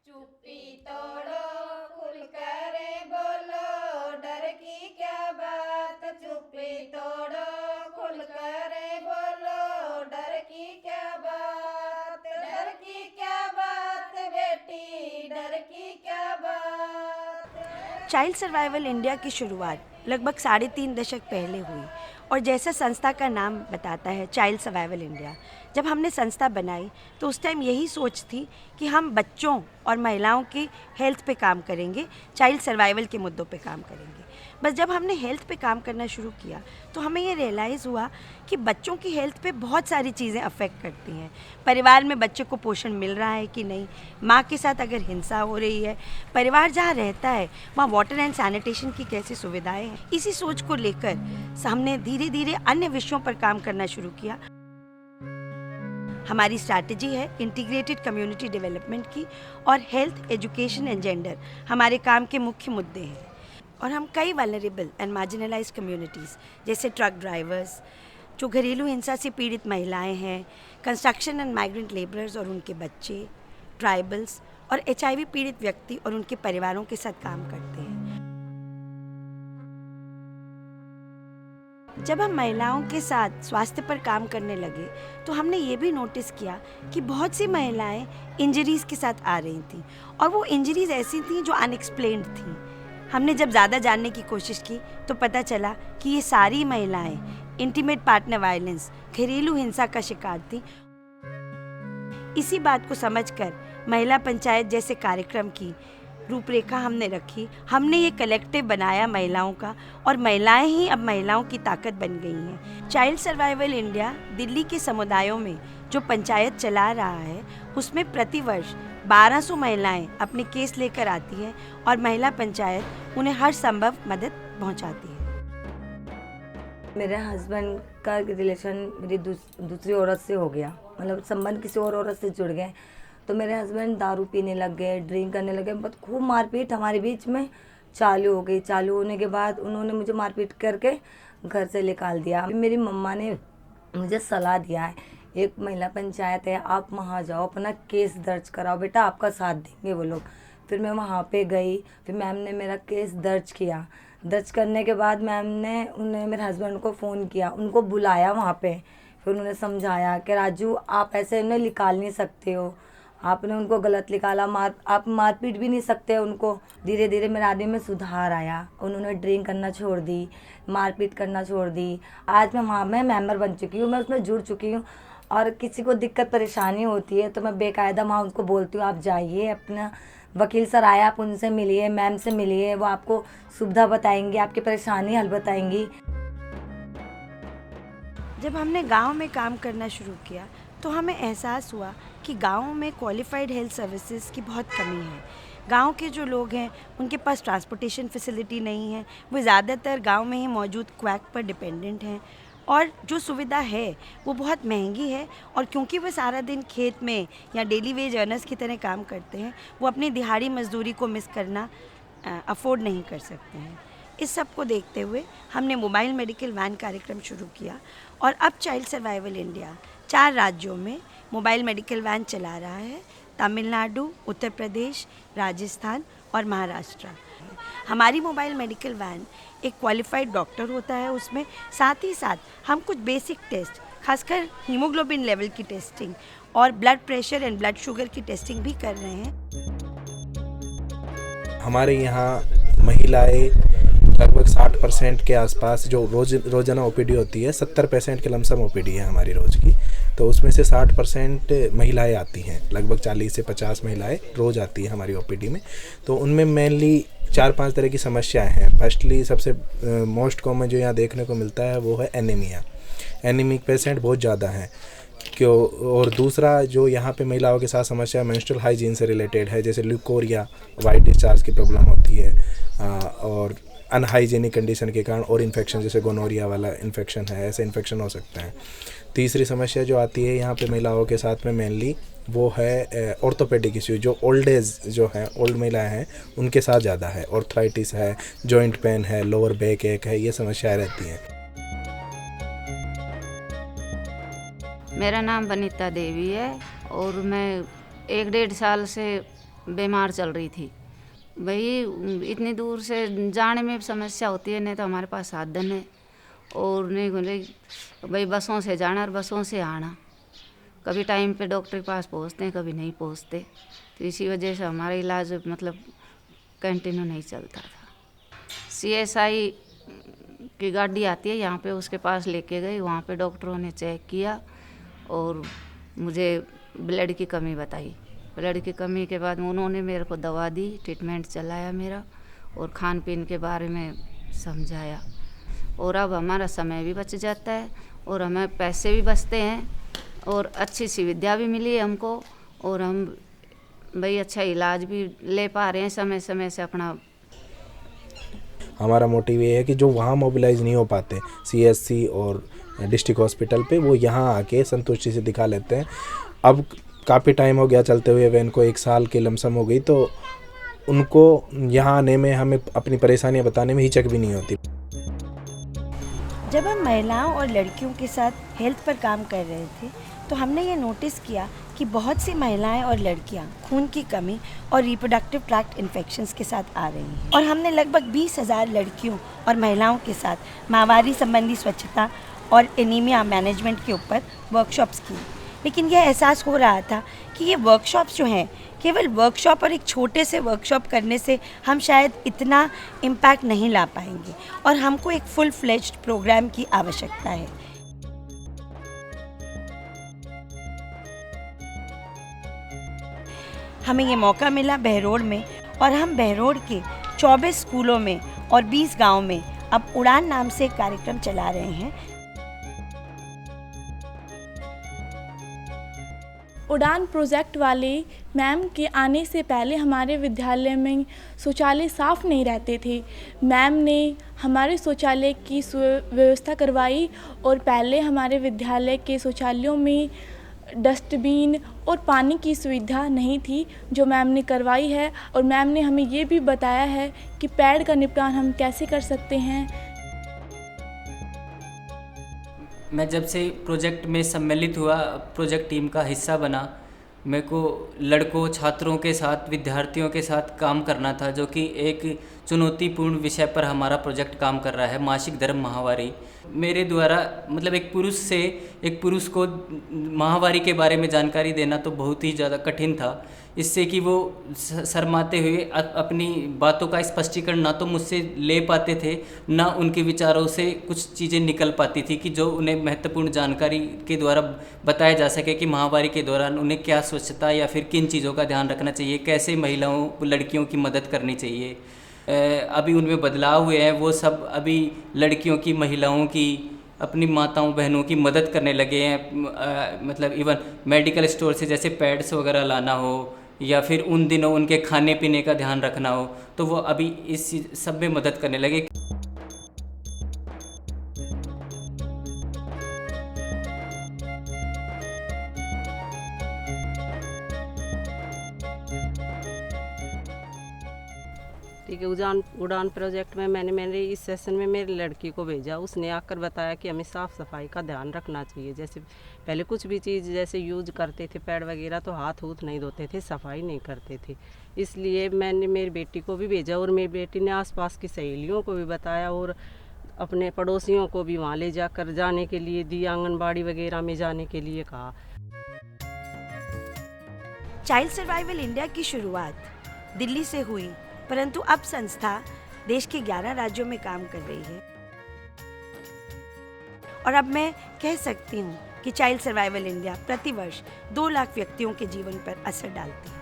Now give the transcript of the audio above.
चुप्पी तोड़ो खुल करे बोलो, डर की क्या बात। चुप्पी तोड़ो खुल करे बोलो, डर की क्या बात। डर की क्या बात बेटी, डर की क्या बात। चाइल्ड सर्वाइवल इंडिया की शुरुआत लगभग 3.5 दशक पहले हुई और जैसा संस्था का नाम बताता है, चाइल्ड सर्वाइवल इंडिया। जब हमने संस्था बनाई तो उस टाइम यही सोच थी कि हम बच्चों और महिलाओं की हेल्थ पे काम करेंगे, चाइल्ड सर्वाइवल के मुद्दों पे काम करेंगे। बस जब हमने हेल्थ पे काम करना शुरू किया तो हमें ये रियलाइज़ हुआ कि बच्चों की हेल्थ पे बहुत सारी चीज़ें अफेक्ट करती हैं। परिवार में बच्चे को पोषण मिल रहा है कि नहीं, माँ के साथ अगर हिंसा हो रही है, परिवार जहाँ रहता है वहाँ वाटर एंड सैनिटेशन की कैसी सुविधाएं हैं। इसी सोच को लेकर हमने धीरे धीरे अन्य विषयों पर काम करना शुरू किया। हमारी स्ट्रैटेजी है इंटीग्रेटेड कम्युनिटी डेवलपमेंट की, और हेल्थ, एजुकेशन एंड जेंडर हमारे काम के मुख्य मुद्दे हैं। और हम कई वल्नरेबल एंड मार्जिनलाइज्ड कम्युनिटीज़ जैसे ट्रक ड्राइवर्स, जो घरेलू हिंसा से पीड़ित महिलाएं हैं, कंस्ट्रक्शन एंड माइग्रेंट लेबरर्स और उनके बच्चे, ट्राइबल्स और HIV पीड़ित व्यक्ति और उनके परिवारों के साथ काम करते हैं। जब हम महिलाओं के साथ स्वास्थ्य पर काम करने लगे तो हमने ये भी नोटिस किया कि बहुत सी महिलाएं इंजरीज़ के साथ आ रही थीं, और वो इंजरीज़ ऐसी थीं जो अनएक्सप्लेन्ड थीं। हमने जब ज़्यादा जानने की कोशिश की तो पता चला कि ये सारी महिलाएं इंटीमेट पार्टनर वायलेंस, घरेलू हिंसा का शिकार थीं। इसी बात को समझकर महिला पंचायत जैसे कार्यक्रम की रूपरेखा हमने रखी। हमने ये कलेक्टिव बनाया महिलाओं का, और महिलाएं ही अब महिलाओं की ताकत बन गई हैं। चाइल्ड सर्वाइवल इंडिया दिल्ली के समुदायों में जो पंचायत चला रहा है, उसमें प्रतिवर्ष 1200 महिलाएं अपने केस लेकर आती हैं और महिला पंचायत उन्हें हर संभव मदद पहुंचाती है। मेरे हस्बैंड का रिलेशन मेरी दूसरी औरत से हो गया, मतलब संबंध किसी और औरत से जुड़ गए। तो मेरे हस्बैंड दारू पीने लग गए, ड्रिंक करने लगे, बहुत खूब मारपीट हमारे बीच में चालू हो गई। चालू होने के बाद उन्होंने मुझे मारपीट करके घर से निकाल दिया। मेरी मम्मा ने मुझे सलाह दिया है, एक महिला पंचायत है, आप वहाँ जाओ, अपना केस दर्ज कराओ, बेटा आपका साथ देंगे वो लोग। फिर मैं वहाँ पे गई, फिर मैम ने मेरा केस दर्ज किया। दर्ज करने के बाद मैम ने उन्हें मेरे हस्बैंड को फ़ोन किया, उनको बुलाया वहाँ पे। फिर उन्होंने समझाया कि राजू आप ऐसे उन्हें निकाल नहीं सकते हो, आपने उनको गलत निकाला, आप मारपीट भी नहीं सकते उनको। धीरे धीरे मेरे आदमी में सुधार आया, उन्होंने ड्रिंक करना छोड़ दी, मारपीट करना छोड़ दी। आज मैं वहाँ में मेंबर बन चुकी हूँ, मैं उसमें जुड़ चुकी हूँ। और किसी को दिक्कत परेशानी होती है तो मैं बेकायदा वहाँ उनको बोलती हूँ, आप जाइए, अपना वकील सर आए, आप उनसे मिलिए, मैम से मिलिए, वो आपको सुविधा बताएंगी, आपकी परेशानी हल बताएंगी। जब हमने गांव में काम करना शुरू किया तो हमें एहसास हुआ कि गाँव में क्वालिफाइड हेल्थ सर्विसेज की बहुत कमी है। गांव के जो लोग हैं उनके पास ट्रांसपोर्टेशन फैसिलिटी नहीं है, वो ज़्यादातर गांव में ही मौजूद क्वैक पर डिपेंडेंट हैं, और जो सुविधा है वो बहुत महंगी है। और क्योंकि वो सारा दिन खेत में या डेली वेज अर्नर्स की तरह काम करते हैं, वो अपनी दिहाड़ी मजदूरी को मिस करना अफोर्ड नहीं कर सकते हैं। इस सब को देखते हुए हमने मोबाइल मेडिकल वैन कार्यक्रम शुरू किया, और अब चाइल्ड सर्वाइवल इंडिया 4 राज्यों में मोबाइल मेडिकल वैन चला रहा है: तमिलनाडु, उत्तर प्रदेश, राजस्थान और महाराष्ट्र। हमारी मोबाइल मेडिकल वैन एक क्वालिफाइड डॉक्टर होता है उसमें, साथ ही साथ हम कुछ बेसिक टेस्ट, खासकर हीमोग्लोबिन लेवल की टेस्टिंग और blood pressure and blood sugar की टेस्टिंग भी कर रहे हैं। हमारे यहाँ महिलाएं लगभग 60% के आसपास जो रोज़ाना OPD होती है, 70% के लमसम OPD है हमारी रोज़ की, तो उसमें से 60% महिलाएं आती हैं। लगभग 40 से 50 महिलाएं रोज़ आती हैं हमारी OPD में। तो उनमें मेनली 4-5 तरह की समस्याएं हैं। फर्स्टली सबसे मोस्ट कॉमन जो यहाँ देखने को मिलता है वो है एनीमिया। एनीमिक पेशेंट बहुत ज़्यादा हैं क्यों। और दूसरा जो यहाँ पे महिलाओं के साथ समस्या मेंस्ट्रुअल हाइजीन से रिलेटेड है, जैसे ल्यूकोरिया, वाइट डिस्चार्ज की प्रॉब्लम होती है, और अनहाइजीनिक कंडीशन के कारण और इन्फेक्शन, जैसे गोनोरिया वाला इन्फेक्शन है, ऐसे इन्फेक्शन हो सकते हैं। तीसरी समस्या जो आती है यहाँ पे महिलाओं के साथ में मेनली वो है ऑर्थोपेडिक इश्यू, जो ओल्ड एज जो है, ओल्ड महिलाएं हैं उनके साथ ज़्यादा है। ऑर्थराइटिस है, जॉइंट पेन है, लोअर बैक एक है, ये समस्याएं रहती हैं। मेरा नाम वनीता देवी है और मैं 1-1.5 साल से बीमार चल रही थी। भाई इतनी दूर से जाने में समस्या होती है, नहीं तो हमारे पास साधन है और नहीं भाई बसों से जाना और बसों से आना। कभी टाइम पे डॉक्टर के पास पहुंचते हैं, कभी नहीं पहुंचते, तो इसी वजह से हमारा इलाज मतलब कंटिन्यू नहीं चलता था। CSI की गाड़ी आती है यहाँ पे, उसके पास लेके गई, वहाँ पे डॉक्टरों ने चेक किया और मुझे ब्लड की कमी बताई। ब्लड की कमी के बाद उन्होंने मेरे को दवा दी, ट्रीटमेंट चलाया मेरा और खान पीन के बारे में समझाया। और अब हमारा समय भी बच जाता है और हमें पैसे भी बचते हैं और अच्छी सुविधा भी मिली है हमको और हम भाई अच्छा इलाज भी ले पा रहे हैं समय समय से अपना। हमारा मोटिव ये है कि जो वहाँ मोबिलाइज नहीं हो पाते CSC और डिस्ट्रिक्ट हॉस्पिटल पे, वो यहाँ आके संतुष्टि से दिखा लेते हैं। अब काफ़ी टाइम हो गया चलते हुए, वैन को 1 साल की लमसम हो गई, तो उनको यहाँ आने में हमें अपनी परेशानियाँ बताने में हिचक भी नहीं होती। जब हम महिलाओं और लड़कियों के साथ हेल्थ पर काम कर रहे थे तो हमने ये नोटिस किया कि बहुत सी महिलाएं और लड़कियां खून की कमी और रिप्रोडक्टिव ट्रैक्ट इन्फेक्शंस के साथ आ रही हैं। और हमने लगभग 20,000 लड़कियों और महिलाओं के साथ माहवारी संबंधी स्वच्छता और एनीमिया मैनेजमेंट के ऊपर वर्कशॉप्स की। लेकिन यह एहसास हो रहा था कि ये वर्कशॉप्स जो हैं, केवल वर्कशॉप और एक छोटे से वर्कशॉप करने से हम शायद इतना इम्पैक्ट नहीं ला पाएंगे और हमको एक फुल फ्लेज्ड प्रोग्राम की आवश्यकता है। हमें ये मौका मिला बहरोड में और हम बहरोड के 24 स्कूलों में और 20 गाँव में अब उड़ान नाम से एक कार्यक्रम चला रहे हैं। उड़ान प्रोजेक्ट वाले मैम के आने से पहले हमारे विद्यालय में शौचालय साफ़ नहीं रहते थे। मैम ने हमारे शौचालय की व्यवस्था करवाई और पहले हमारे विद्यालय के शौचालयों में डस्टबिन और पानी की सुविधा नहीं थी, जो मैम ने करवाई है। और मैम ने हमें ये भी बताया है कि पैड का निपटान हम कैसे कर सकते हैं। मैं जब से प्रोजेक्ट में सम्मिलित हुआ, प्रोजेक्ट टीम का हिस्सा बना, मेरे को लड़कों, छात्रों के साथ, विद्यार्थियों के साथ काम करना था, जो कि एक चुनौतीपूर्ण विषय पर हमारा प्रोजेक्ट काम कर रहा है, मासिक धर्म माहवारी। मेरे द्वारा मतलब एक पुरुष को माहवारी के बारे में जानकारी देना तो बहुत ही ज़्यादा कठिन था, इससे कि वो शर्माते हुए अपनी बातों का स्पष्टीकरण ना तो मुझसे ले पाते थे, ना उनके विचारों से कुछ चीज़ें निकल पाती थी कि जो उन्हें महत्वपूर्ण जानकारी के द्वारा बताया जा सके कि माहवारी के दौरान उन्हें क्या स्वच्छता या फिर किन चीज़ों का ध्यान रखना चाहिए, कैसे महिलाओं, लड़कियों की मदद करनी चाहिए। अभी उनमें बदलाव हुए हैं, वो सब अभी लड़कियों की, महिलाओं की, अपनी माताओं बहनों की मदद करने लगे हैं। मतलब इवन मेडिकल स्टोर से जैसे पैड्स वगैरह लाना हो या फिर उन दिनों उनके खाने पीने का ध्यान रखना हो, तो वो अभी इस सब में मदद करने लगे। ठीक है, उड़ान प्रोजेक्ट में मैंने इस सेशन में मेरी लड़की को भेजा। उसने आकर बताया कि हमें साफ़ सफाई का ध्यान रखना चाहिए। जैसे पहले कुछ भी चीज़ जैसे यूज करते थे, पैड वगैरह, तो हाथ नहीं धोते थे, सफाई नहीं करते थे। इसलिए मैंने मेरी बेटी को भी भेजा और मेरी बेटी ने आसपास की सहेलियों को भी बताया और अपने पड़ोसियों को भी वहाँ ले जाकर जाने के लिए दी, आंगनबाड़ी वगैरह में जाने के लिए कहा। चाइल्ड सर्वाइवल इंडिया की शुरुआत दिल्ली से हुई, परंतु अब संस्था देश के 11 राज्यों में काम कर रही है और अब मैं कह सकती हूँ कि चाइल्ड सर्वाइवल इंडिया प्रतिवर्ष 2 लाख व्यक्तियों के जीवन पर असर डालती है।